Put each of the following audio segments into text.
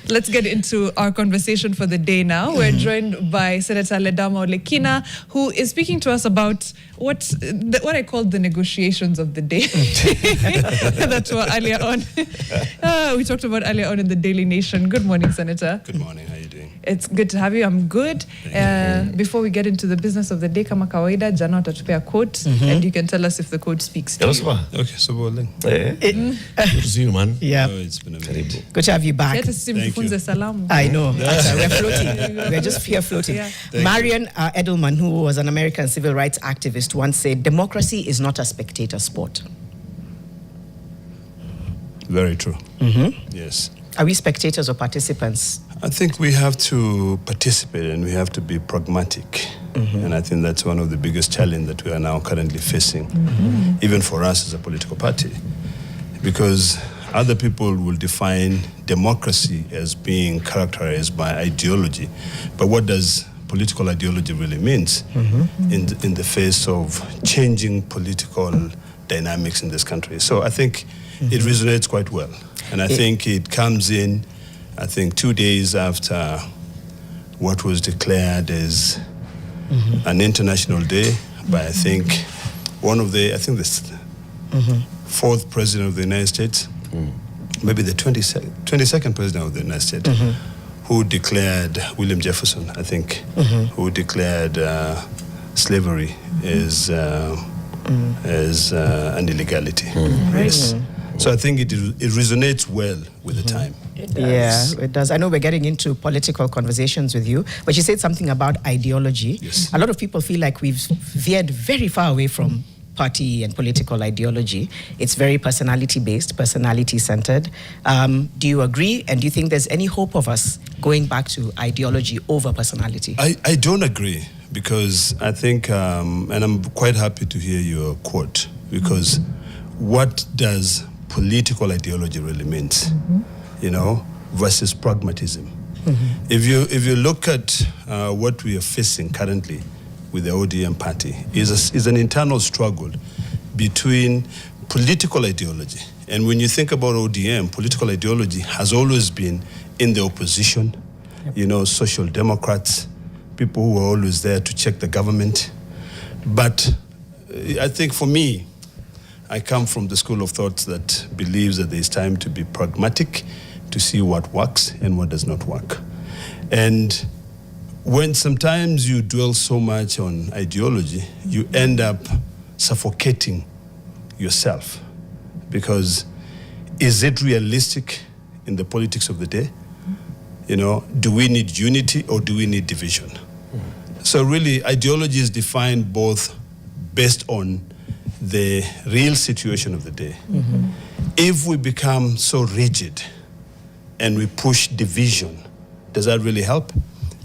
Let's get into our conversation for the day now. We're joined by Senator Ledama Olekina, who is speaking to us about what I call the negotiations of the day. That were earlier on. We talked about earlier on in the Daily Nation. Good morning, Senator. Good morning. How are you doing? It's good to have you. I'm good. Before we get into the business of the day, kama kawaida, Jana utatupea a quote, and you can tell us if the quote speaks to you. Okay, so good to see you, man. Yeah. Oh, it's been a minute. Good to have you back. Thank you. I know. We're floating. We're just here floating. Yeah. Marion Edelman, who was an American civil rights activist, once said, democracy is not a spectator sport. Very true. Yes. Are we spectators or participants? I think we have to participate and we have to be pragmatic. And I think that's one of the biggest challenges that we are now currently facing, even for us as a political party. Because other people will define democracy as being characterized by ideology. But what does political ideology really means in the face of changing political dynamics in this country? So I think it resonates quite well. And I think it comes in, 2 days after what was declared as an international day by, the fourth president of the United States, maybe the 22nd president of the United States, who declared, William Jefferson, who declared slavery as an illegality. Yes. So I think it resonates well with the time. Yeah, it does. I know we're getting into political conversations with you, but you said something about ideology. Yes. A lot of people feel like we've veered very far away from party and political ideology. It's very personality-based, personality-centered. Do you agree? And do you think there's any hope of us going back to ideology over personality? I don't agree, because I think, and I'm quite happy to hear your quote, because what does political ideology really means, versus pragmatism? If you look at what we are facing currently with the ODM party, is an internal struggle between political ideology. And when you think about ODM, political ideology has always been in the opposition, social democrats, people who are always there to check the government. But I think for me, I come from the school of thought that believes that there's time to be pragmatic, to see what works and what does not work. And when sometimes you dwell so much on ideology, you end up suffocating yourself. Because is it realistic in the politics of the day? Do we need unity or do we need division? So really, ideology is defined both based on the real situation of the day. If we become so rigid and we push division, does that really help?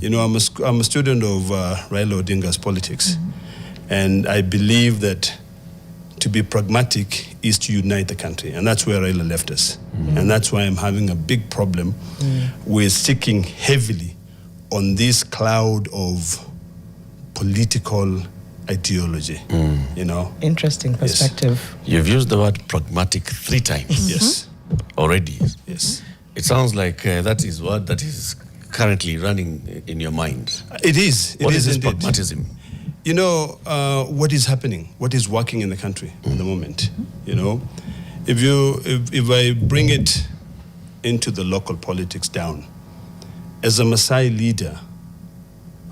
I'm a student of Raila Odinga's politics, and I believe that to be pragmatic is to unite the country, and that's where Raila left us. And that's why I'm having a big problem with sticking heavily on this cloud of political ideology. Interesting perspective. Yes. You've used the word pragmatic 3 times. Yes. Already. Yes. It sounds like that is what that is currently running in your mind. It is. What is this indeed. pragmatism? What is happening, what is working in the country at the moment. If I bring it into the local politics down, as a Maasai leader,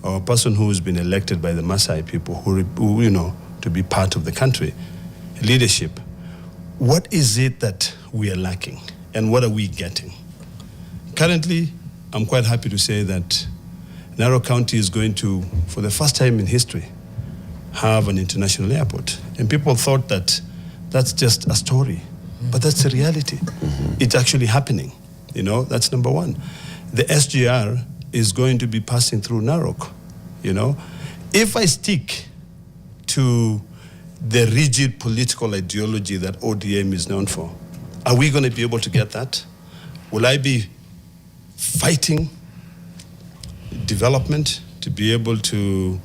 or a person who has been elected by the Maasai people who to be part of the country, leadership, what is it that we are lacking and what are we getting? Currently, I'm quite happy to say that Narok County is going to, for the first time in history, have an international airport. And people thought that that's just a story, but that's the reality. It's actually happening. That's number one. The SGR is going to be passing through Narok. If I stick to the rigid political ideology that ODM is known for, are we going to be able to get that? Will I be fighting development to be able to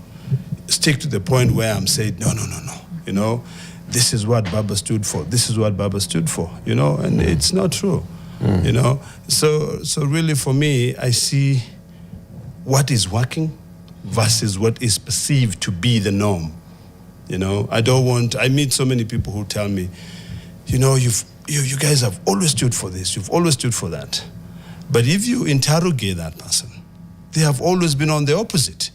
stick to the point where I'm saying, no, this is what Baba stood for, this is what Baba stood for, and it's not true. You know, so really for me, I see what is working versus what is perceived to be the norm. You know, I meet so many people who tell me, you know, you guys have always stood for this, you've always stood for that. But if you interrogate that person, they have always been on the opposite.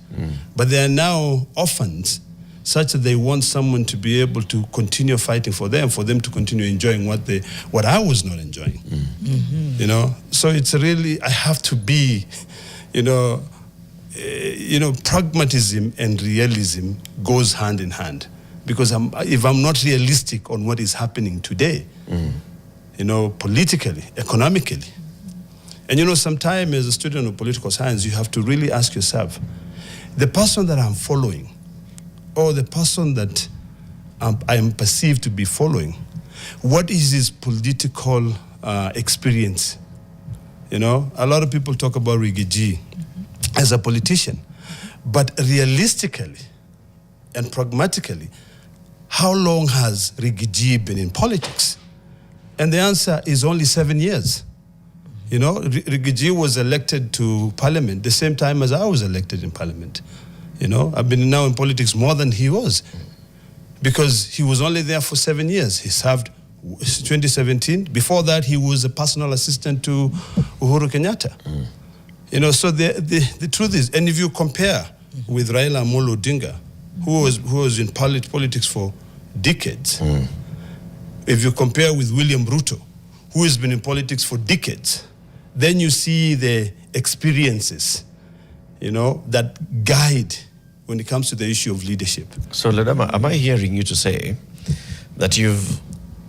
But they are now orphans, such that they want someone to be able to continue fighting for them to continue enjoying what I was not enjoying. You know, so it's really, I have to be, pragmatism and realism goes hand in hand. Because if I'm not realistic on what is happening today, you know, politically, economically, and you know, sometimes as a student of political science, you have to really ask yourself, the person that I'm following, or the person that I am perceived to be following, what is his political experience? You know, a lot of people talk about Rigiji as a politician, but realistically and pragmatically, how long has Rigiji been in politics? And the answer is only 7 years. You know, Rigiji was elected to Parliament the same time as I was elected in Parliament. You know, I've been now in politics more than he was, because he was only there for 7 years. He served 2017. Before that, he was a personal assistant to Uhuru Kenyatta. You know, so the truth is, and if you compare with Raila Amolo Odinga, who was in politics for decades, if you compare with William Ruto, who has been in politics for decades, then you see the experiences, you know, that guide when it comes to the issue of leadership. So, Ledama, am I hearing you to say that you've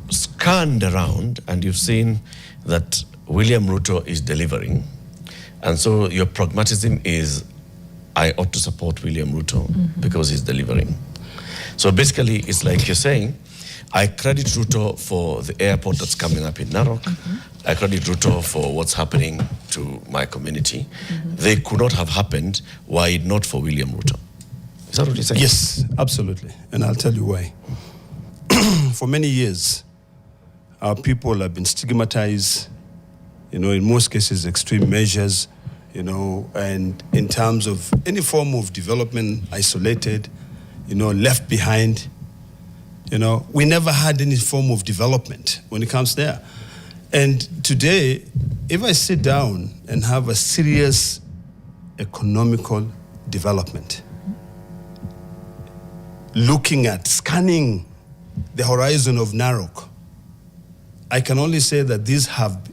scanned around and you've seen that William Ruto is delivering, and so your pragmatism is, I ought to support William Ruto because he's delivering? So basically, it's like you're saying, I credit Ruto for the airport that's coming up in Narok. I credit Ruto for what's happening to my community. They could not have happened were it not for William Ruto. Is that what you're saying? Yes, absolutely. And I'll tell you why. For many years, our people have been stigmatized, you know, in most cases, extreme measures, you know, and in terms of any form of development, isolated, you know, left behind. You know, we never had any form of development when it comes there. And today, if I sit down and have a serious economical development, looking at, scanning the horizon of Narok, I can only say that these have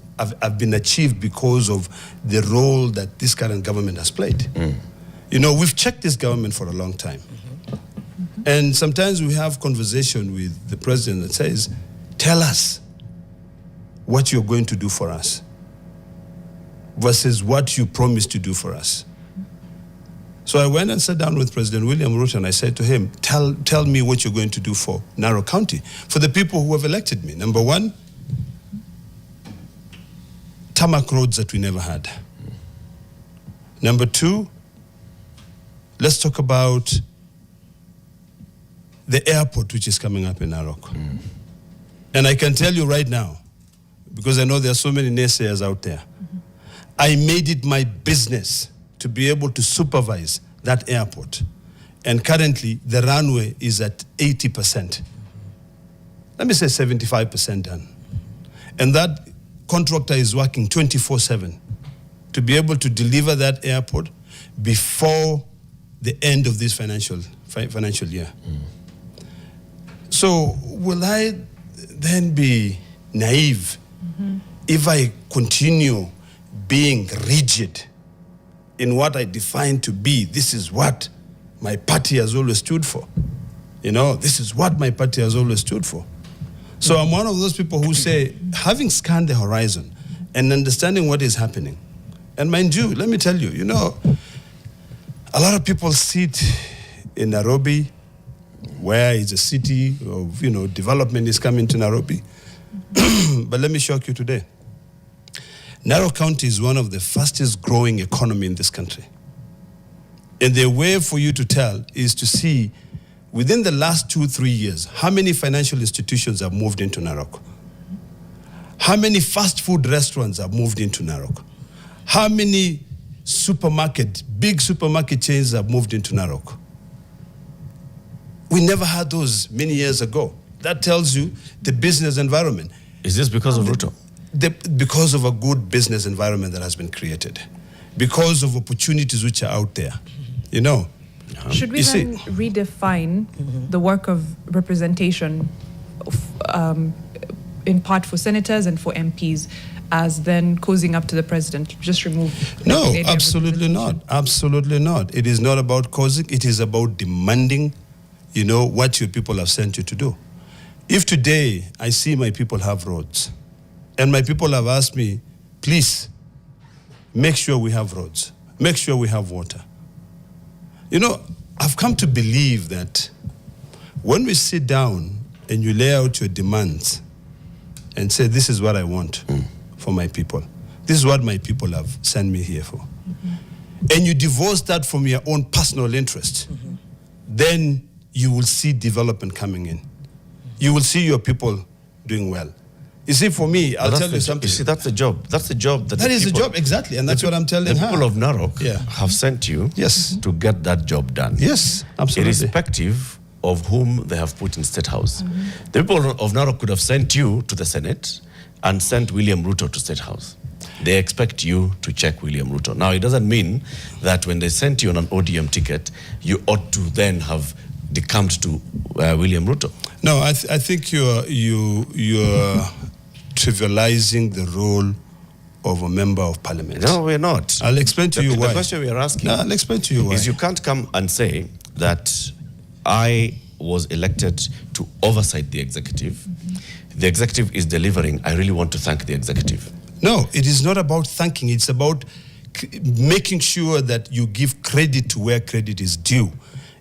been achieved because of the role that this current government has played. You know, we've checked this government for a long time. And sometimes we have conversation with the president that says, tell us what you're going to do for us versus what you promised to do for us. So I went and sat down with President William Ruto and I said to him, tell me what you're going to do for Narok County, for the people who have elected me. Number one, tarmac roads that we never had. Number two, let's talk about the airport which is coming up in Narok. And I can tell you right now, because I know there are so many naysayers out there, I made it my business to be able to supervise that airport. And currently, the runway is at 80%. Let me say 75% done. And that contractor is working 24/7 to be able to deliver that airport before the end of this financial year. So will I then be naive if I continue being rigid in what I define to be, this is what my party has always stood for? You know, this is what my party has always stood for. So I'm one of those people who say, having scanned the horizon and understanding what is happening, and mind you, let me tell you, you know, a lot of people sit in Nairobi, where is a city of, you know, development is coming to Nairobi. But let me shock you today. Narok County is one of the fastest growing economy in this country. And the way for you to tell is to see within the last 2-3 years, how many financial institutions have moved into Narok? How many fast food restaurants have moved into Narok? How many big supermarket chains have moved into Narok? We never had those many years ago. That tells you the business environment. Is this because of Ruto? Because of a good business environment that has been created. Because of opportunities which are out there. You know. Should we then redefine the work of representation in part for senators and for MPs as then cozying up to the president? Just remove... No, absolutely not. Absolutely not. It is not about cozying. It is about demanding, you know, what your people have sent you to do. If today I see my people have roads, and my people have asked me, please, make sure we have roads, make sure we have water. You know, I've come to believe that when we sit down and you lay out your demands and say, this is what I want for my people, this is what my people have sent me here for, and you divorce that from your own personal interest, then you will see development coming in. You will see your people doing well. You see, for me, I'll tell you something. You see, that's the job. That's the job. That is the job, exactly. And that's what I'm telling her. The people of Narok have sent you to get that job done. Yes, absolutely. Irrespective of whom they have put in State House. The people of Narok could have sent you to the Senate and sent William Ruto to State House. They expect you to check William Ruto. Now, it doesn't mean that when they sent you on an ODM ticket, you ought to then have decamped to William Ruto. No, I think you're trivializing the role of a member of parliament. No, we're not. I'll explain to you why. The question we are asking I'll explain to you why. Is you can't come and say that I was elected to oversight the executive. The executive is delivering. I really want to thank the executive. No, it is not about thanking. It's about making sure that you give credit to where credit is due.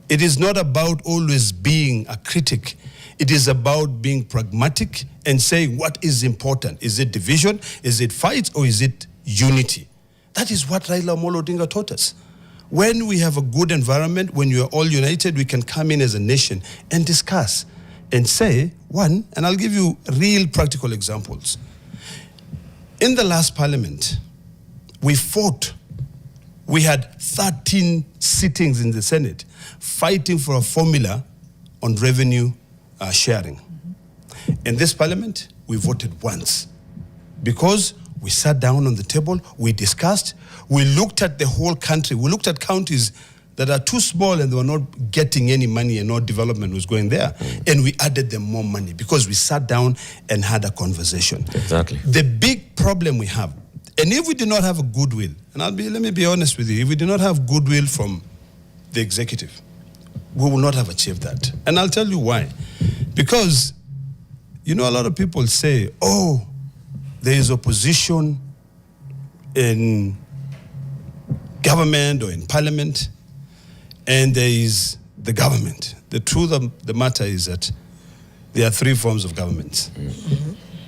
It is not about always being a critic. It is about being pragmatic and saying what is important. Is it division? Is it fight? Or is it unity? That is what Raila Amolo Odinga taught us. When we have a good environment, when you are all united, we can come in as a nation and discuss and say, one, and I'll give you real practical examples. In the last parliament, we fought. We had 13 sittings in the Senate fighting for a formula on revenue sharing. In this parliament, we voted once because we sat down on the table, we discussed, we looked at the whole country, we looked at counties that are too small and they were not getting any money and no development was going there. And we added them more money because we sat down and had a conversation. Exactly. The big problem we have, and if we do not have a goodwill, and let me be honest with you, if we do not have goodwill from the executive, we will not have achieved that. And I'll tell you why. Because, you know, a lot of people say, oh, there is opposition in government or in parliament, and there is the government. The truth of the matter is that there are three forms of governments.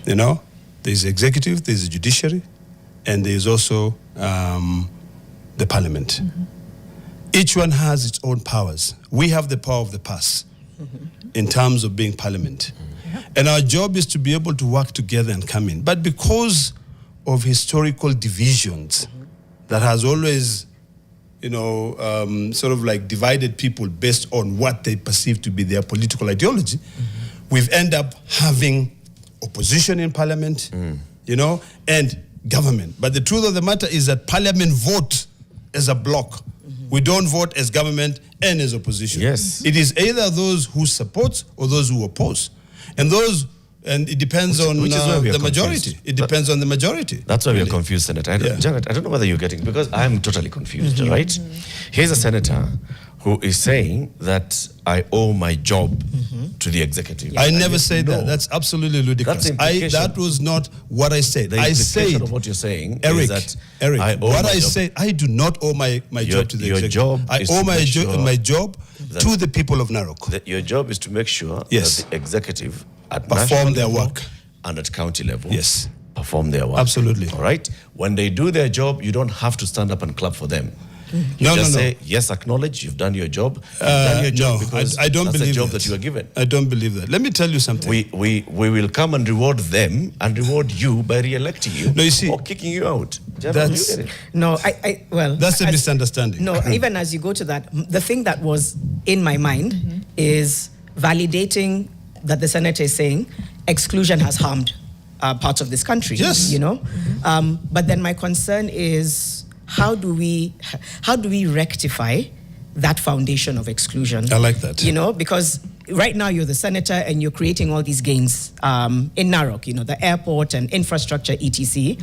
You know, there's the executive, there's the judiciary, and there's also the parliament. Each one has its own powers. We have the power of the purse in terms of being parliament. And our job is to be able to work together and come in. But because of historical divisions that has always, you know, sort of like divided people based on what they perceive to be their political ideology, we've ended up having opposition in parliament, you know, and government. But the truth of the matter is that parliament vote as a block. We don't vote as government and as opposition. Yes. It is either those who support or those who oppose. And it depends on the majority. It depends on the majority. That's why we are confused, Senator. Janet, I don't know whether you're getting, because I'm totally confused, right? Here's a senator who is saying that I owe my job to the executive. I never said that. That's absolutely ludicrous. That was not what I said. I said of what you're saying, Eric, is that I said, I do not owe my job to the executive. I owe my job to the people of Narok. Your job is to make sure that the executive at perform their work and at county level. Yes. Perform their work. Absolutely. All right? When they do their job, you don't have to stand up and clap for them. You just say, yes, acknowledge, you've done your job. You've done your job because I don't that's believe the job that. that you are given. I don't believe that. Let me tell you something. We will come and reward them and reward you by re-electing you, No, you see, or kicking you out. that's No, well, that's a misunderstanding. No, even as you go to that, the thing that was in my mind is validating that the senator is saying exclusion has harmed parts of this country. Yes. You know, but then my concern is how do we rectify that foundation of exclusion? I like that. You know, because right now you're the senator and you're creating all these gains in Narok. You know, the airport and infrastructure, etc.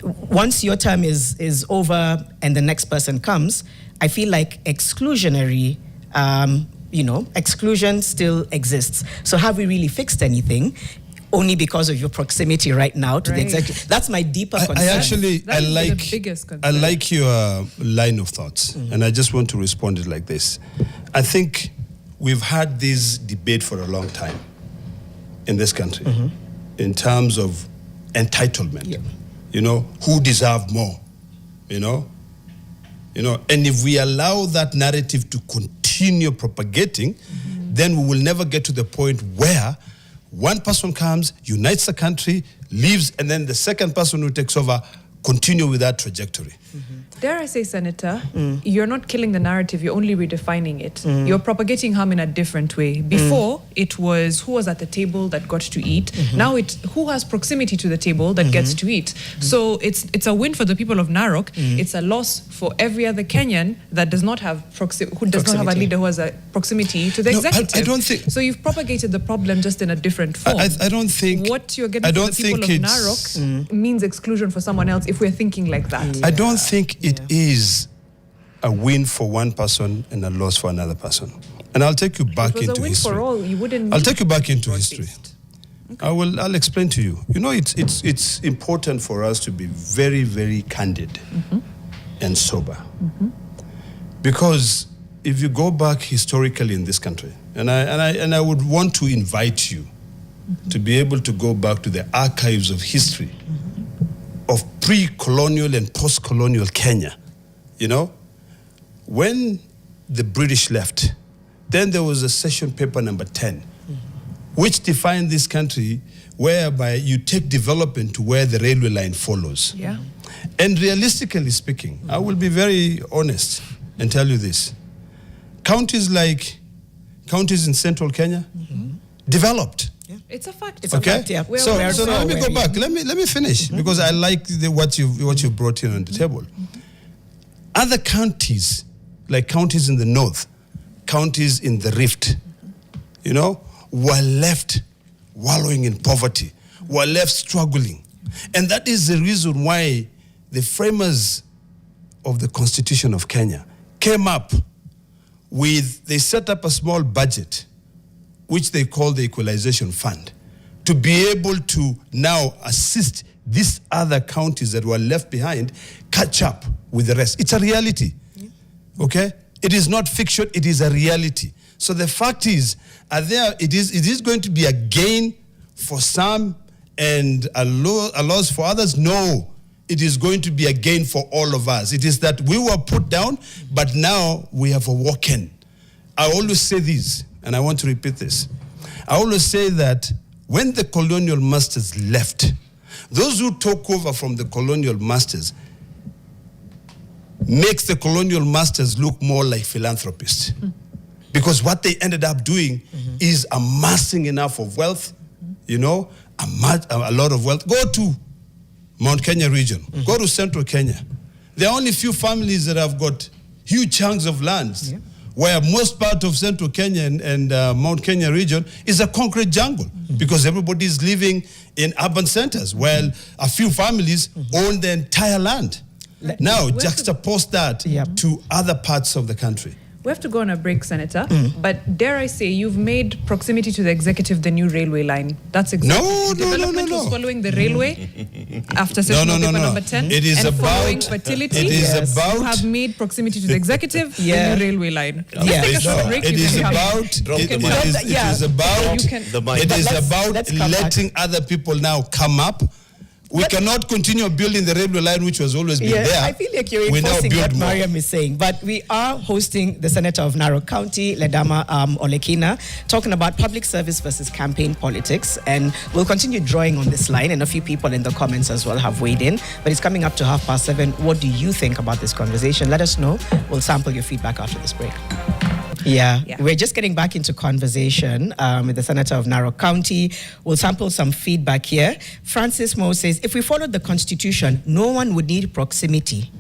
Once your term is over and the next person comes, I feel like exclusionary, exclusion still exists. So have we really fixed anything? Only because of your proximity right now to the executive. That's my deeper concern. I like your line of thoughts, and I just want to respond it like this. I think we've had this debate for a long time in this country in terms of entitlement. Yeah. You know, who deserve more? You know, and if we allow that narrative to continue propagating, then we will never get to the point where one person comes, unites the country, leaves, and then the second person who takes over continue with that trajectory. Dare I say, Senator, you're not killing the narrative, you're only redefining it. You're propagating harm in a different way. Before, it was who was at the table that got to eat. Now it's who has proximity to the table that gets to eat. So it's a win for the people of Narok. It's a loss for every other Kenyan that does not have who does not have a leader who has a proximity to the executive. I don't think... So you've propagated the problem just in a different form. I don't think... What you're getting from the people of Narok means exclusion for someone else if we're thinking like that. I don't think it is a win for one person and a loss for another person. And I'll take you back into history. If it was a win for all, you wouldn't... I'll take you back into history. Okay. I'll explain to you. You know, it's important for us to be very, very candid and sober. Because if you go back historically in this country, and I would want to invite you to be able to go back to the archives of history of pre-colonial and post-colonial Kenya. You know, when the British left, then there was a session paper number 10, which defined this country whereby you take development to where the railway line follows. Yeah. And realistically speaking, I will be very honest and tell you this. Counties in central Kenya developed. It's a fact. It's a fact, yeah. So let me go back. Let me finish because I like what you brought in on the table. Other counties, like counties in the north, counties in the rift, you know, were left wallowing in poverty, were left struggling. And that is the reason why the framers of the Constitution of Kenya came up with, they set up a small budget which they call the Equalization Fund, to be able to now assist these other counties that were left behind catch up with the rest. It's a reality, okay? It is not fiction, it is a reality. So the fact is, it is going to be a gain for some and a loss for others? No, it is going to be a gain for all of us. It is that we were put down, but now we have awoken. I always say this, and I want to repeat this. I always say that when the colonial masters left, those who took over from the colonial masters makes the colonial masters look more like philanthropists. Because what they ended up doing is amassing enough of wealth, you know, a lot of wealth. Go to Mount Kenya region, go to central Kenya. There are only few families that have got huge chunks of lands. Where most part of central Kenya and Mount Kenya region is a concrete jungle because everybody is living in urban centers while a few families own the entire land. Now, juxtapose that to other parts of the country. We have to go on a break, Senator. But dare I say, you've made proximity to the executive the new railway line. That's exactly. No. Development was following the railway after session paper number 10. It is and about following fertility. It is about. You have made proximity to the executive the new railway line. Let's take a short break. It is about letting other people now come up We cannot continue building the railway line, which was always been there. I feel like you're We now enforcing build what more. Mariam is saying. But we are hosting the Senator of Narok County, Ledama Olekina, talking about public service versus campaign politics. And we'll continue drawing on this line. And a few people in the comments as well have weighed in. But it's coming up to 7:30. What do you think about this conversation? Let us know. We'll sample your feedback after this break. Yeah, we're just getting back into conversation with the Senator of Narok County. We'll sample some feedback here. Francis Mo says, if we followed the Constitution, no one would need proximity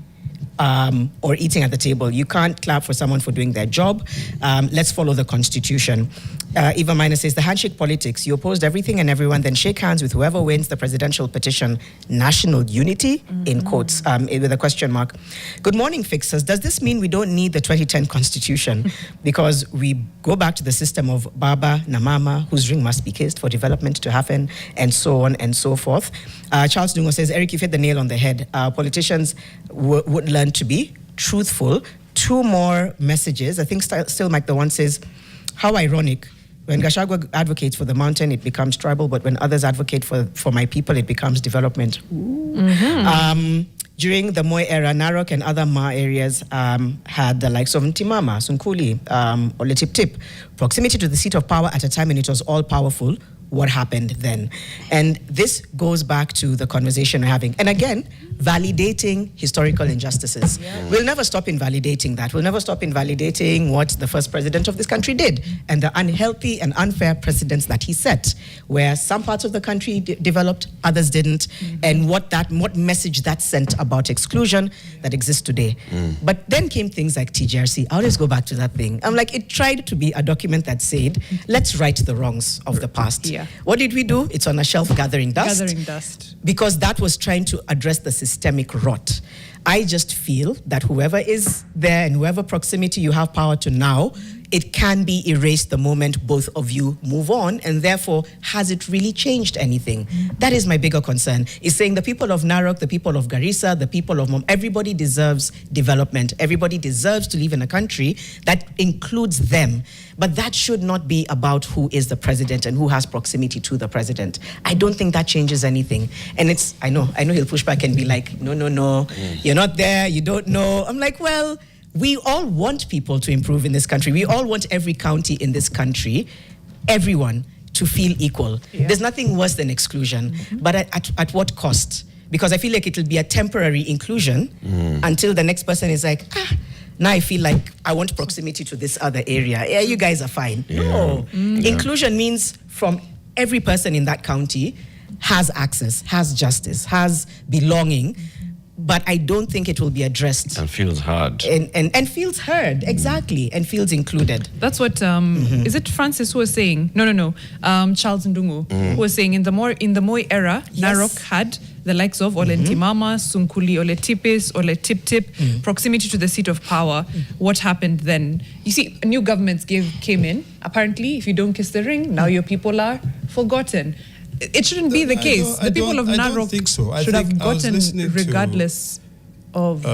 or eating at the table. You can't clap for someone for doing their job. Let's follow the Constitution. Eva Minor says, the handshake politics, you opposed everything and everyone, then shake hands with whoever wins the presidential petition. National unity, in quotes, with a question mark. Good morning, Fixers. Does this mean we don't need the 2010 Constitution? Because we go back to the system of Baba, Namama, whose ring must be kissed for development to happen, and so on and so forth. Charles Dungo says, Eric, you've hit the nail on the head. Politicians would learn to be truthful. Two more messages. I think still Mike the one says, how ironic. When Gachagua advocates for the mountain, it becomes tribal, but when others advocate for my people, it becomes development. During the Moi era, Narok and other Ma areas had the likes of Ntimama, Sunkuli, Oletip-Tip, proximity to the seat of power at a time when it was all powerful. What happened then? And this goes back to the conversation we're having. And again, validating historical injustices. We'll never stop invalidating that. We'll never stop invalidating what the first president of this country did and the unhealthy and unfair precedents that he set, where some parts of the country developed, others didn't, and what message that sent about exclusion that exists today. But then came things like TGRC. I always go back to that thing. I'm like, it tried to be a document that said, let's right the wrongs of the past. What did we do? It's on a shelf gathering dust. Gathering dust. Because that was trying to address the systemic rot. I just feel that whoever is there and whoever proximity you have power to now, it can be erased the moment both of you move on, and therefore, has it really changed anything? That is my bigger concern, is saying the people of Narok, the people of Garissa, the people of Mom, everybody deserves development. Everybody deserves to live in a country that includes them. But that should not be about who is the president and who has proximity to the president. I don't think that changes anything. And I know he'll push back and be like, no, you're not there, you don't know. I'm like, well, we all want people to improve in this country. We all want every county in this country, everyone, to feel equal. There's nothing worse than exclusion, but at what cost? Because I feel like it'll be a temporary inclusion until the next person is like, now I feel like I want proximity to this other area. Yeah, you guys are fine. No. Inclusion means from every person in that county has access, has justice, has belonging. But I don't think it will be addressed. And feels heard. And feels heard, exactly, and feels included. That's what, is it Francis who was saying? No. Charles Ndungu, who was saying in the Moi era, Narok had the likes of Olentimama, Sunkuli, Oletipis, Oletip-Tip, proximity to the seat of power. What happened then? You see, new governments came in. Apparently, if you don't kiss the ring, now your people are forgotten. It shouldn't be the case. The people of Narok should have gotten regardless of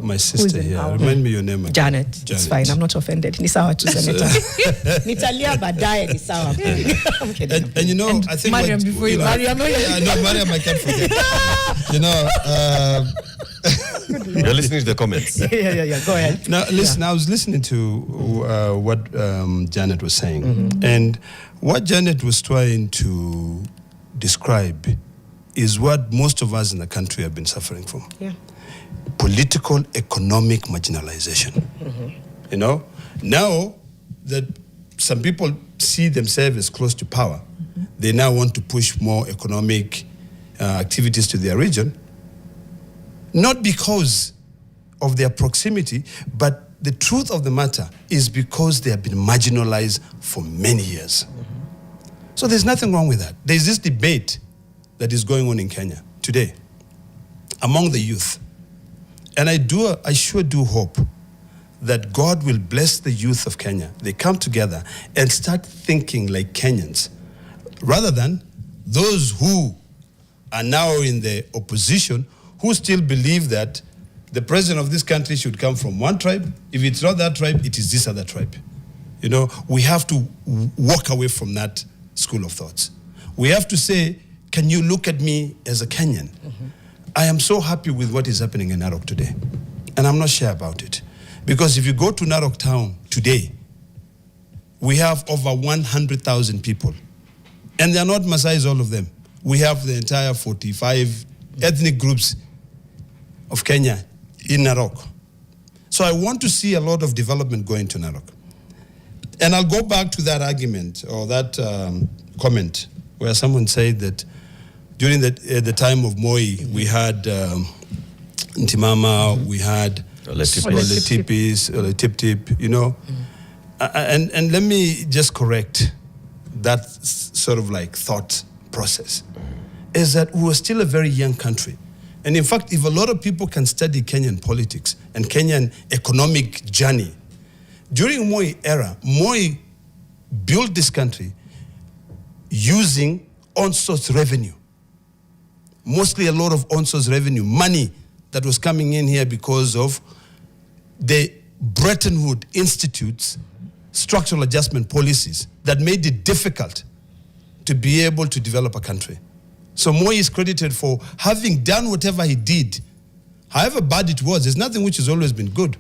my sister here. Remind me your name again. Janet. It's fine. I'm not offended. Ni sawa tu Senator. Nitalia baadaye ni sawa. I'm kidding. And you know, I think Mariam, before you Mariam, Mariam, I can't forget. You know, you're listening to the comments. Yeah. Go ahead. Now, listen. I was listening to what Janet was saying, and what Janet was trying to describe is what most of us in the country have been suffering from. Political, economic marginalization. You know, now that some people see themselves as close to power, they now want to push more economic activities to their region, not because of their proximity, but the truth of the matter is because they have been marginalized for many years. So there's nothing wrong with that. There's this debate that is going on in Kenya today among the youth. And I sure do hope that God will bless the youth of Kenya. They come together and start thinking like Kenyans, rather than those who are now in the opposition, who still believe that the president of this country should come from one tribe. If it's not that tribe, it is this other tribe. You know, we have to walk away from that school of thoughts. We have to say, can you look at me as a Kenyan? I am so happy with what is happening in Narok today. And I'm not sure about it. Because if you go to Narok town today, we have over 100,000 people. And they are not Maasais, all of them. We have the entire 45 ethnic groups of Kenya in Narok. So I want to see a lot of development going to Narok. And I'll go back to that argument or that comment where someone said that during the time of Moi, we had Ntimama, we had Oletipis, you know. And let me just correct that sort of like thought process, is that we were still a very young country. And in fact, if a lot of people can study Kenyan politics and Kenyan economic journey, during Moi era, Moi built this country using on-source revenue. Mostly a lot of on-source revenue, money that was coming in here because of the Bretton Woods Institute's structural adjustment policies that made it difficult to be able to develop a country. So Moi is credited for having done whatever he did. However bad it was, there's nothing which has always been good.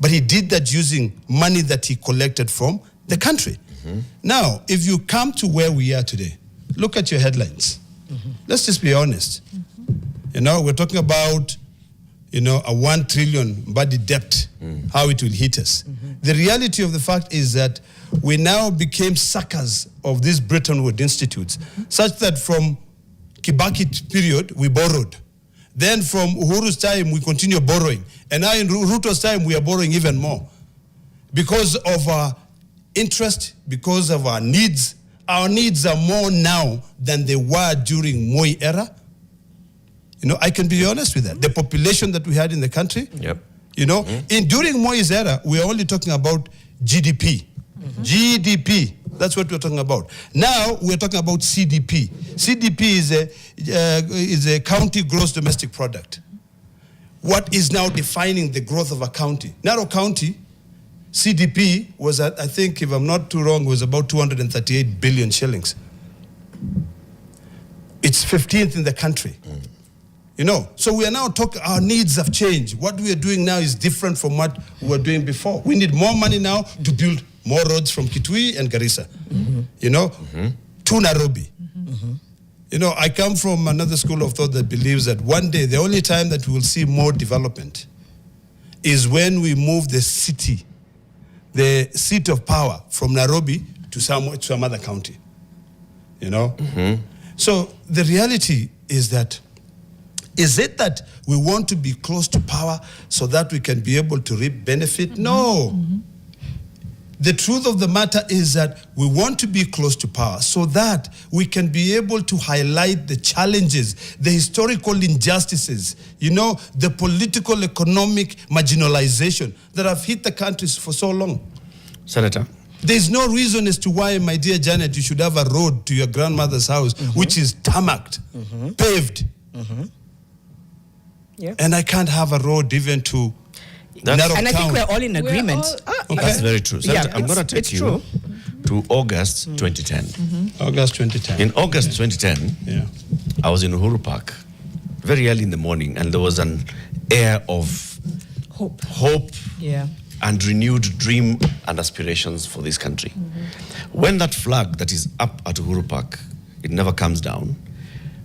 But he did that using money that he collected from the country. Now, if you come to where we are today, look at your headlines. Let's just be honest. You know, we're talking about, you know, a 1 trillion body debt, how it will hit us. The reality of the fact is that we now became suckers of these Bretton Woods institutes, such that from Kibaki period, we borrowed. Then from Uhuru's time, we continue borrowing. And now in Ruto's time, we are borrowing even more. Because of our interest, because of our needs are more now than they were during Moi era. You know, I can be honest with that. The population that we had in the country, you know, during Moi's era, we are only talking about GDP. GDP, that's what we're talking about. Now we're talking about CDP. CDP is a county gross domestic product. What is now defining the growth of a county? Narok County, CDP was at, I think, if I'm not too wrong, was about 238 billion shillings. It's 15th in the country. You know, so we are now talking, our needs have changed. What we are doing now is different from what we were doing before. We need more money now to build more roads from Kitui and Garissa, you know, to Nairobi. You know, I come from another school of thought that believes that one day, the only time that we will see more development is when we move the city, the seat of power from Nairobi to some other county, you know? So the reality is that, is it that we want to be close to power so that we can be able to reap benefit? No. The truth of the matter is that we want to be close to power so that we can be able to highlight the challenges, the historical injustices, you know, the political, economic marginalization that have hit the countries for so long. Senator. There's no reason as to why, my dear Janet, you should have a road to your grandmother's house, which is tarmacked, paved. And I can't have a road even to Narok and I think town. we're all in agreement. That's very true. Senator, I'm going to take you to August 2010. August 2010. In August 2010, I was in Uhuru Park very early in the morning, and there was an air of hope and renewed dream and aspirations for this country. When that flag that is up at Uhuru Park, it never comes down,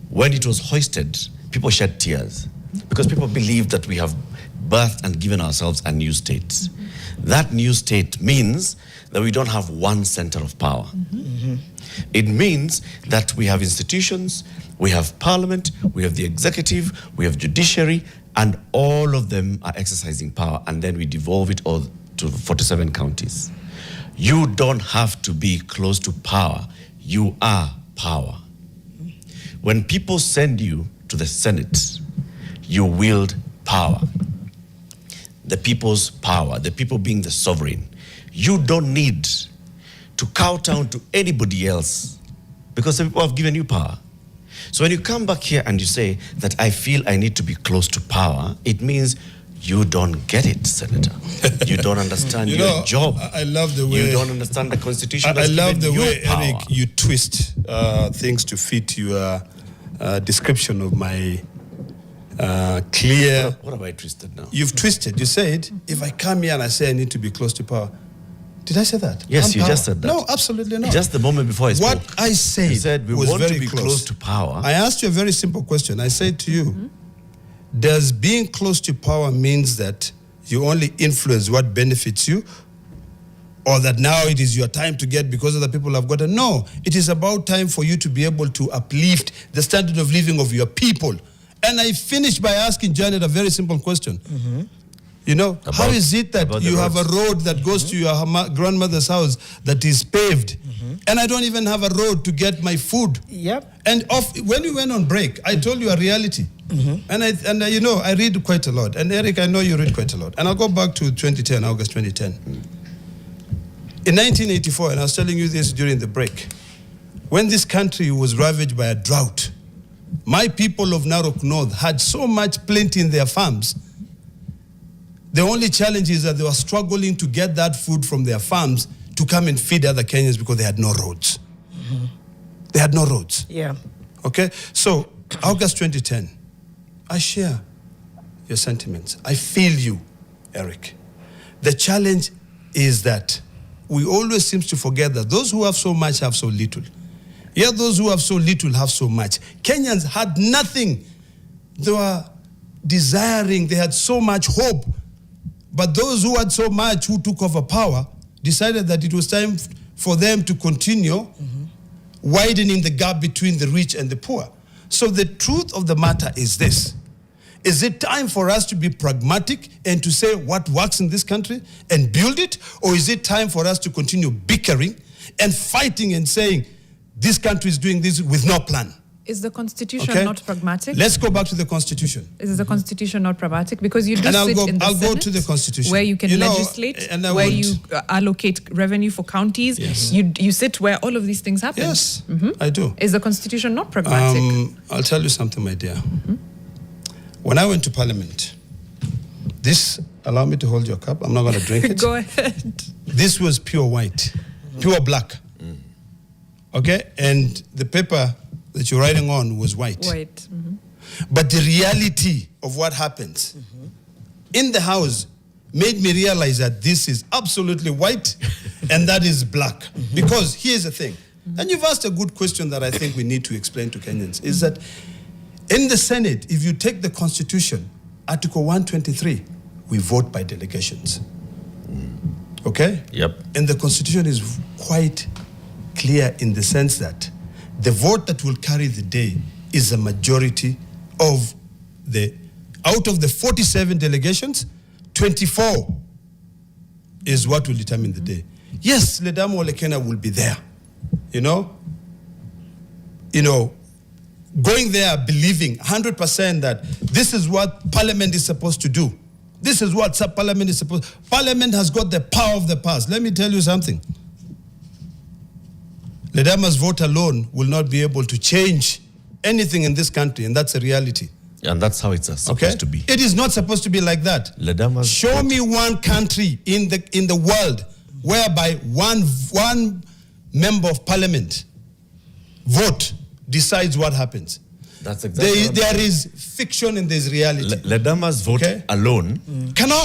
when it was hoisted, people shed tears because people believe that we have birthed and given ourselves a new state. That new state means that we don't have one center of power. It means that we have institutions, we have parliament, we have the executive, we have judiciary, and all of them are exercising power, and then we devolve it all to 47 counties. You don't have to be close to power. You are power. When people send you to the Senate, you wield power. The people's power, the people being the sovereign. You don't need to kowtow to anybody else because the people have given you power. So when you come back here and you say that I feel I need to be close to power, it means you don't get it, Senator. You don't understand your job. I love the way... You don't understand the Constitution. I love the way, power. Eric, you twist things to fit your description of my clear... What have I twisted now? You've twisted. You said, if I come here and I say I need to be close to power. Did I say that? Yes, you just said that. No, absolutely not. Just the moment before I spoke. What I said, you said we was want very to be close to power. I asked you a very simple question. I said to you, does being close to power means that you only influence what benefits you, or that now it is your time to get because other people have gotten? No, it is about time for you to be able to uplift the standard of living of your people. And I finished by asking Janet a very simple question. You know, how is it that you have a road that goes to your grandmother's house that is paved, and I don't even have a road to get my food? Yep. And when we went on break, I told you a reality. And you know, I read quite a lot. And Eric, I know you read quite a lot. And I'll go back to 2010, August 2010. In 1984, and I was telling you this during the break, when this country was ravaged by a drought, my people of Narok North had so much plenty in their farms. The only challenge is that they were struggling to get that food from their farms to come and feed other Kenyans because they had no roads. They had no roads. Yeah. Okay? So, August 2010, I share your sentiments. I feel you, Eric. The challenge is that we always seem to forget that those who have so much have so little. Yet those who have so little have so much. Kenyans had nothing. They were desiring, they had so much hope. But those who had so much, who took over power, decided that it was time for them to continue widening the gap between the rich and the poor. So the truth of the matter is this. Is it time for us to be pragmatic and to say what works in this country and build it? Or is it time for us to continue bickering and fighting and saying, this country is doing this with no plan? Is the Constitution not pragmatic? Let's go back to the Constitution. Is the Constitution not pragmatic? Because you do sit in the I'll Senate, go to the Constitution. where you can legislate, where you allocate revenue for counties. Yes. You sit where all of these things happen. Yes, I do. Is the Constitution not pragmatic? I'll tell you something, my dear. When I went to Parliament, allow me to hold your cup. I'm not going to drink it. Go ahead. This was pure white, pure black. Okay? And the paper that you're writing on was white. White. But the reality of what happens in the House made me realize that this is absolutely white and that is black. Because here's the thing, and you've asked a good question that I think we need to explain to Kenyans, is that in the Senate, if you take the Constitution, Article 123, we vote by delegations. Okay? Yep. And the Constitution is quite clear in the sense that the vote that will carry the day is a majority of out of the 47 delegations, 24 is what will determine the day. Yes, Ledama Olekina will be there, you know, going there believing 100% that this is what Parliament is supposed to do. This is what Parliament is supposed to do. Parliament has got the power of the past. Let me tell you something. Ledama's vote alone will not be able to change anything in this country, and that's a reality. And that's how it's supposed to be. It is not supposed to be like that. Show me one country in the world whereby one member of Parliament vote decides what happens. That's exactly there is fiction and there's reality. Ledama's vote alone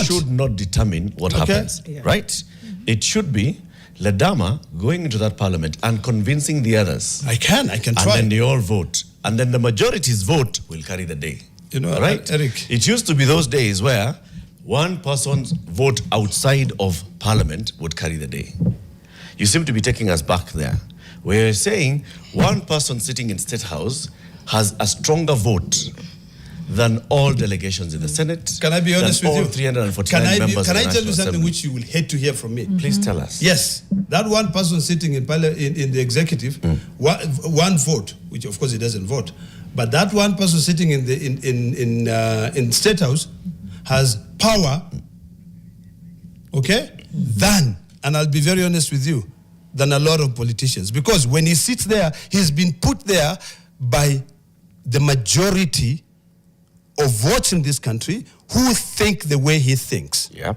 should not determine what happens, right? It should be Ledama going into that parliament and convincing the others. I can try. And then they all vote. And then the majority's vote will carry the day. Right? Eric. It used to be those days where one person's vote outside of parliament would carry the day. You seem to be taking us back there. We're saying one person sitting in State House has a stronger vote than all delegations in the Senate. Can I be honest with you? 349 members. Can I tell you something which you will hate to hear from me? Please tell us. Yes, that one person sitting in the executive, one vote, which of course he doesn't vote, but that one person sitting in State House has power, than, and I'll be very honest with you, than a lot of politicians. Because when he sits there, he's been put there by the majority of votes in this country who think the way he thinks. Yeah.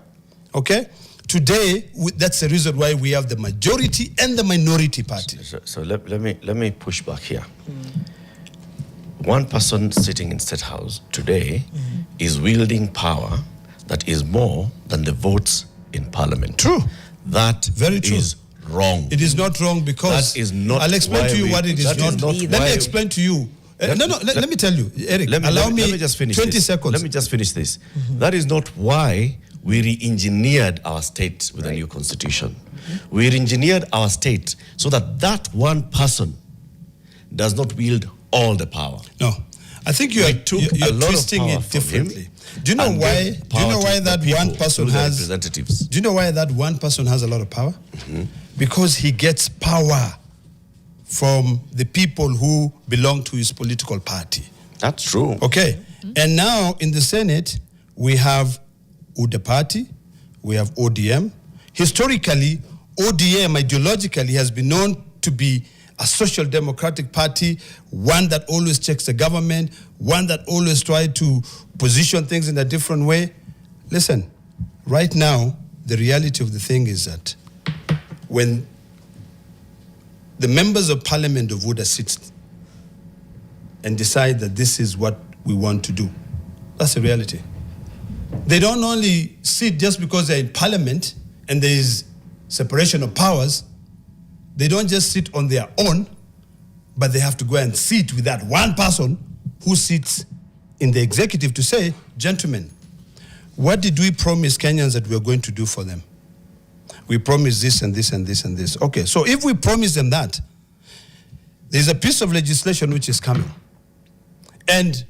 Okay? Today, that's the reason why we have the majority and the minority party. So let me push back here. one person sitting in State House today is wielding power that is more than the votes in Parliament. True. That Very true. is wrong. It is not wrong because That is not I'll explain why to you we- what it is that not. is not Let why- me explain to you. Let me tell you, Eric. Allow me just finish 20 this. seconds. Let me just finish this. That is not why we re-engineered our state with a new constitution. We re-engineered our state so that that one person does not wield all the power. No, I think you're a lot of twisting power it from him differently. Do you know and why? gave Do you know power why to the that people one person through their has? representatives? Do you know why that one person has a lot of power? Because he gets power from the people who belong to his political party. That's true. Okay, and now in the Senate we have UDA party, we have ODM. Historically, ODM ideologically has been known to be a social democratic party, one that always checks the government, one that always tries to position things in a different way. Listen, right now, the reality of the thing is that when the members of Parliament of UDA sit and decide that this is what we want to do, that's the reality. They don't only sit just because they're in Parliament and there is separation of powers. They don't just sit on their own, but they have to go and sit with that one person who sits in the executive to say, gentlemen, what did we promise Kenyans that we are going to do for them? We promised this and this and this and this. Okay, so if we promise them that, there's a piece of legislation which is coming. And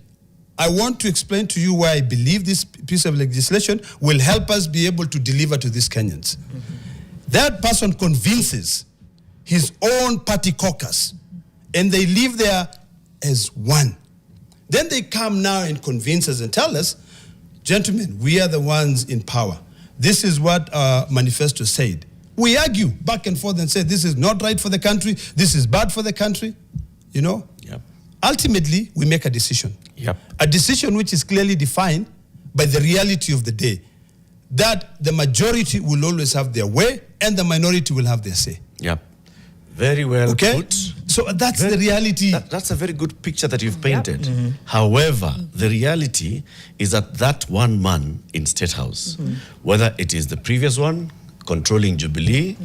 I want to explain to you why I believe this piece of legislation will help us be able to deliver to these Kenyans. That person convinces his own party caucus, and they live there as one. Then they come now and convince us and tell us, gentlemen, we are the ones in power. This is what our manifesto said. We argue back and forth and say, this is not right for the country, this is bad for the country, you know? Yep. Ultimately, we make a decision. Yep. A decision which is clearly defined by the reality of the day, that the majority will always have their way and the minority will have their say. Yep. Very well Okay? put. So that's the reality. That's a very good picture that you've painted. However, the reality is that that one man in State House, whether it is the previous one controlling Jubilee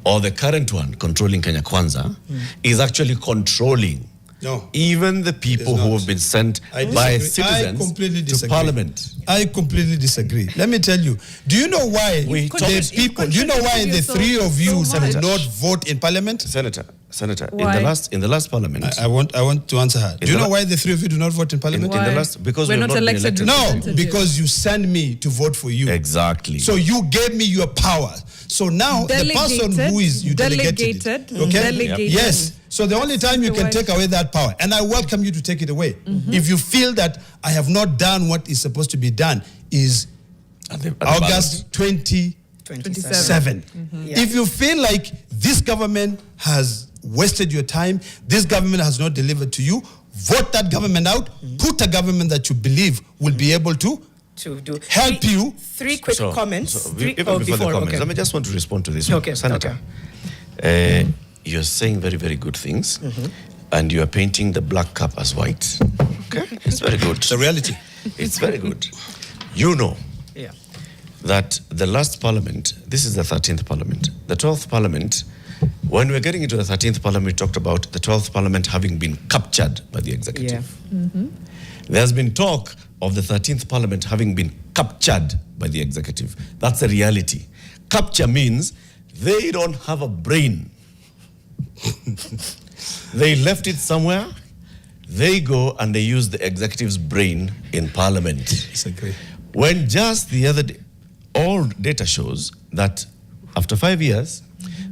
or the current one controlling Kenya Kwanza, is actually controlling No. even the people who not. have been sent I by disagree. I citizens completely to disagree. Parliament. I completely disagree. Let me tell you. Do you know why We the people? Do you know why the three of you did not vote in Parliament? Senator, Why? in the last Parliament, I want to answer her. Do you know why the three of you do not vote in Parliament? in the Why? last, because We're we have not not been elected elected. No, representatives. because you sent me to vote for you. Exactly. So you gave me your power. So now the person who is you delegated it. Okay? Delegated. Yes. So the only time you can take away that power, and I welcome you to take it away. If you feel that I have not done what is supposed to be done, is At the August 27. If you feel like this government has wasted your time, this government has not delivered to you, vote that government out, put a government that you believe will be able to do help you. Three quick comments. Even before the comments, okay. I just want to respond to this. Okay, Senator, you're saying very, very good things, and you are painting the black cap as white. Okay, it's very good. The reality. It's very good. You know Yeah. that the last Parliament, this is the 13th Parliament, the 12th Parliament, when we're getting into the 13th Parliament, we talked about the 12th Parliament having been captured by the executive. There's been talk of the 13th Parliament having been captured by the executive. That's the reality. Capture means they don't have a brain. They left it somewhere. They go and they use the executive's brain in Parliament. Disagree. When just the other day, all data shows that after 5 years,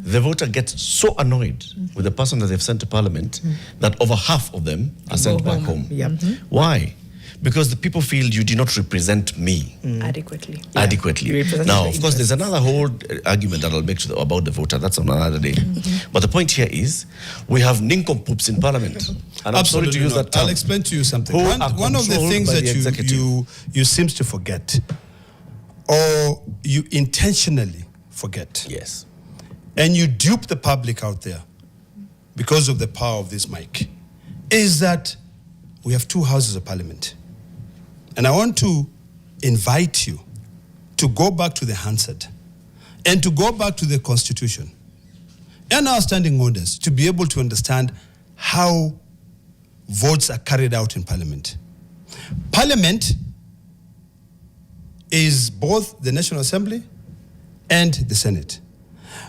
the voter gets so annoyed with the person that they've sent to Parliament that over half of them are sent back home. Yep. Why? Because the people feel you do not represent me Adequately. adequately. You represent Now, the of course, there's another whole argument that I'll make about the voter. That's on another day. But the point here is, we have nincompoops in Parliament. And I'm sorry to use that term. I'll explain to you something. Who are One of the controlled things by that the executive. you seems to forget, or you intentionally forget, Yes. and you dupe the public out there because of the power of this mic, is that we have 2 houses of parliament. And I want to invite you to go back to the Hansard and to go back to the Constitution and our standing orders to be able to understand how votes are carried out in Parliament. Parliament is both the National Assembly and the Senate.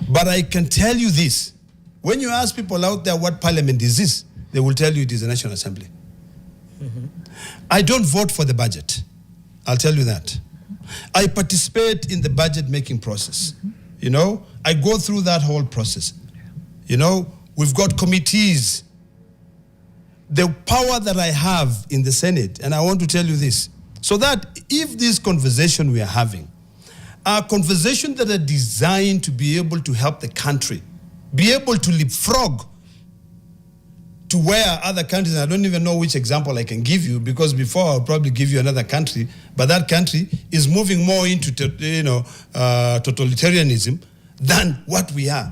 But I can tell you this, when you ask people out there what Parliament is this, they will tell you it is the National Assembly. I don't vote for the budget. I'll tell you that. I participate in the budget making process. You know, I go through that whole process. You know, we've got committees. The power that I have in the Senate, and I want to tell you this, so that if this conversation we are having are conversations that are designed to be able to help the country, be able to leapfrog to where other countries, and I don't even know which example I can give you, because before I'll probably give you another country, but that country is moving more into totalitarianism than what we are.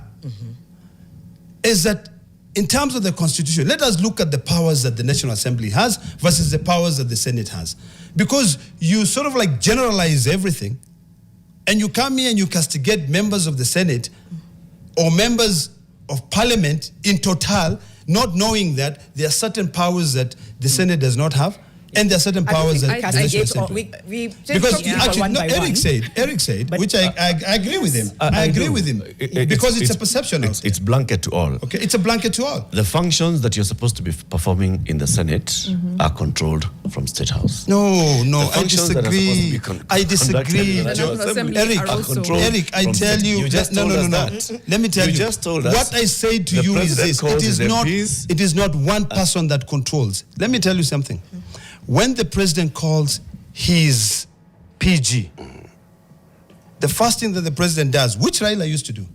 Is that in terms of the Constitution, let us look at the powers that the National Assembly has versus the powers that the Senate has. Because you sort of like generalize everything, and you come here and you castigate members of the Senate or members of Parliament in total, not knowing that there are certain powers that the Senate does not have, and there are certain powers that the National Assembly. Because actually, no, Eric said, which I agree with him. I agree with him because it's a perception. It's blanket to all. Okay, it's a blanket to all. The functions that you're supposed to be performing in the Senate are controlled from State House. No, I disagree. I disagree. Eric, I tell you, no. Let me tell you. Just told us. What I say to you is this: it is not one person that controls. Let me tell you something. When the president calls his PG, the first thing that the president does, which Raila used to do,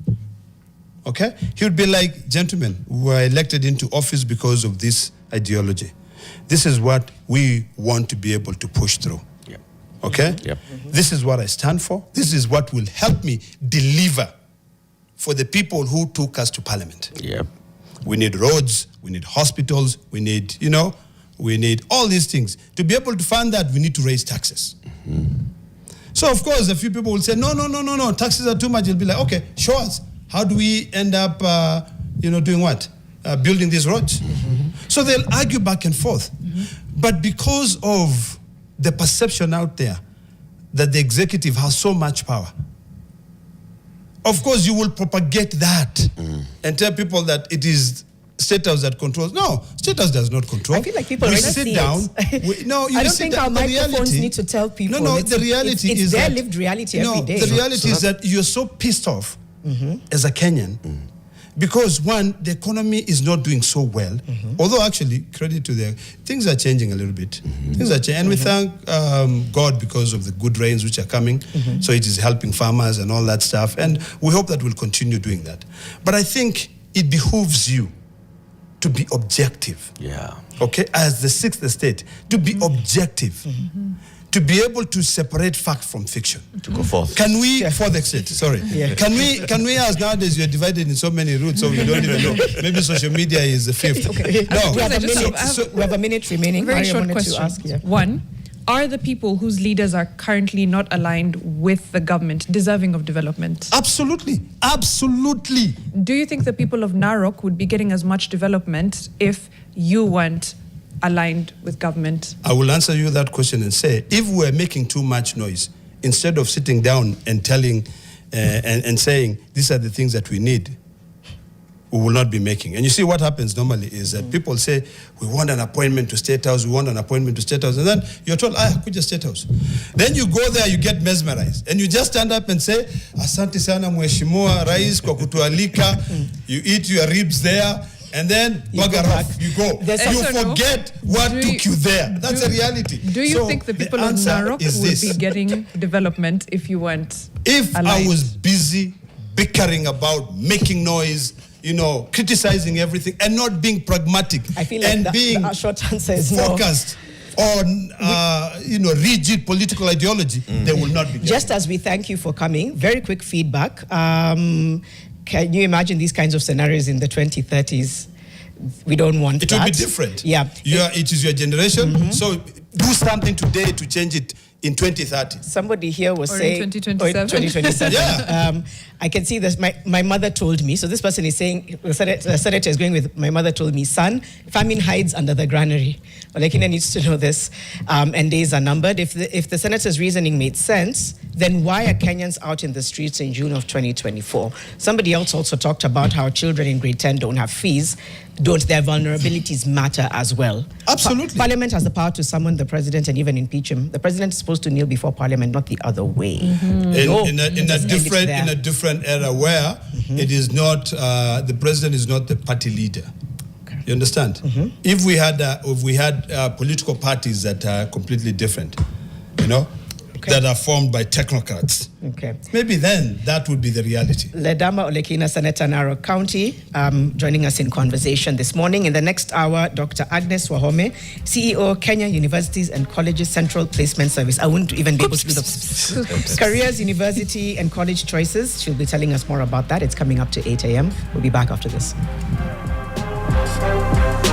okay? He would be like, gentlemen, we were elected into office because of this ideology. This is what we want to be able to push through. Yep. Okay? Yep. This is what I stand for. This is what will help me deliver for the people who took us to Parliament. Yep. We need roads, we need hospitals, we need, we need all these things. To be able to fund that, we need to raise taxes. So, of course, a few people will say, no, taxes are too much. You'll be like, okay, show us. How do we end up, doing what? Building these roads? So they'll argue back and forth. But because of the perception out there that the executive has so much power, of course, you will propagate that and tell people that it is State House that controls. No, State House does not control. I feel like people sit down. I don't think our microphones need to tell people. No, the reality is their that, lived reality every day. The reality is that you're so pissed off as a Kenyan because, one, the economy is not doing so well. Although, actually, credit to things are changing a little bit. Things are changing. And we thank God because of the good rains which are coming. So it is helping farmers and all that stuff. And we hope that we'll continue doing that. But I think it behooves you to be objective. Yeah. Okay, as the sixth estate, to be objective, to be able to separate fact from fiction. To go forth. Can we, for the state, sorry. Yeah. Can we, as nowadays you're divided in so many routes, so we don't even know. Maybe social media is the fifth. Okay. No. We have a minute remaining. Very short question. One, are the people whose leaders are currently not aligned with the government deserving of development? Absolutely. Do you think the people of Narok would be getting as much development if you weren't aligned with government? I will answer you that question and say, if we're making too much noise, instead of sitting down and telling and saying, these are the things that we need, we will not be making. And you see what happens normally is that people say, we want an appointment to State House, and then you're told, kuja State House. Then you go there, you get mesmerized, and you just stand up and say, asante sana mheshimiwa rais kwa kutualika, you eat your ribs there, and then bugger off, you go. You forget what took you there. That's a reality. Do you think the people of Narok would be getting development if you weren't aligned? I was busy bickering about making noise, criticizing everything and not being pragmatic, I feel like and being short answer is focused on rigid political ideology, they will not be getting. Just as we thank you for coming, very quick feedback. Can you imagine these kinds of scenarios in the 2030s? we don't want it that. will be different. Yeah. It is your generation. So do something today to change it in 2030. Somebody here was Or in saying 2027. Or 2027. Yeah. I can see this. My mother told me. So this person is saying the senator is going with. My mother told me, son, famine hides under the granary. Olekina needs to know this, and days are numbered. If the senator's reasoning made sense, then why are Kenyans out in the streets in June of 2024? Somebody else also talked about how children in grade 10 don't have fees. Don't their vulnerabilities matter as well? Absolutely. Parliament has the power to summon the president and even impeach him. The president is supposed to kneel before Parliament, not the other way. In a different era where it is not the president is not the party leader. You understand? If we had political parties that are completely different, that are formed by technocrats, maybe then that would be the reality. Ledama Olekina, Senator, Narok County, joining us in conversation this morning. In the next hour, Dr. Agnes Wahome, CEO, Kenya Universities and Colleges Central Placement Service. I wouldn't even be able to do the Careers, University and College Choices. She'll be telling us more about that. It's coming up to 8 a.m. We'll be back after this.